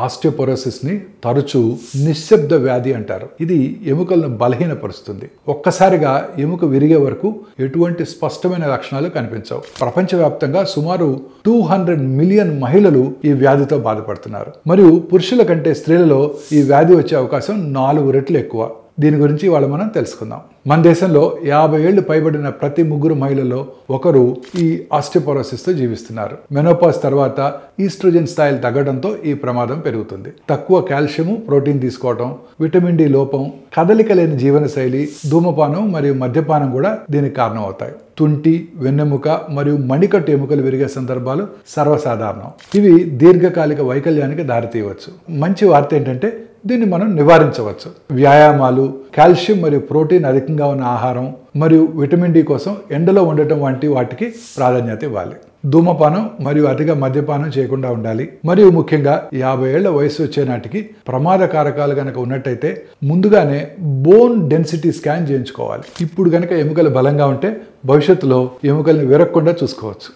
Osteoporosis ని తరచూ నిశ్శబ్ద వ్యాధి అంటారు. ఇది ఎముకలను బలహీనపరుస్తుంది. ఒక్కసారిగా ఎముక విరిగే వరకు ఎటువంటి స్పష్టమైన లక్షణాలు కనిపించవు. ప్రపంచవ్యాప్తంగా సుమారు 200 మిలియన్ మహిళలు ఈ వ్యాధితో బాధపడుతున్నారు. మరియు పురుషుల కంటే స్త్రీలలో ఈ వ్యాధి వచ్చే అవకాశం 4 రెట్లు ఎక్కువ. దీని గురించి ఇవాళ మనం తెలుసుకుందాం. మన దేశంలో 50 ఏళ్లు పైబడిన ప్రతి 3 మహిళల్లో ఒకరు ఈ ఆస్టియోపోరోసిస్తో జీవిస్తున్నారు. మెనోపాజ్ తర్వాత ఈస్ట్రోజన్ స్థాయిలు తగ్గడంతో ఈ ప్రమాదం పెరుగుతుంది. తక్కువ కాల్షియం, ప్రోటీన్ తీసుకోవడం, విటమిన్ డి లోపం, కదలిక లేని జీవనశైలి, ధూమపానం మరియు మద్యపానం కూడా దీనికి కారణం అవుతాయి. తుంటి, వెన్నెముక మరియు మణికట్టు ఎముకలు విరిగే సందర్భాలు సర్వసాధారణం. ఇవి దీర్ఘకాలిక వైకల్యానికి దారితీయవచ్చు. మంచి వార్త ఏంటంటే దీన్ని మనం నివారించవచ్చు. వ్యాయామాలు, కాల్షియం మరియు ప్రోటీన్ అధికంగా ఉన్న ఆహారం మరియు విటమిన్ డి కోసం ఎండలో ఉండటం వంటి వాటికి ప్రాధాన్యత ఇవ్వాలి. ధూమపానం మరియు అతిగా మద్యపానం చేయకుండా ఉండాలి. మరియు ముఖ్యంగా 50 ఏళ్ల వయసు వచ్చే నాటికి ప్రమాద కారకాలు గనక ఉన్నట్టయితే ముందుగానే బోన్ డెన్సిటీ స్కాన్ చేయించుకోవాలి. ఇప్పుడు గనక ఎముకలు బలంగా ఉంటే భవిష్యత్తులో ఎముకల్ని విరగకుండా చూసుకోవచ్చు.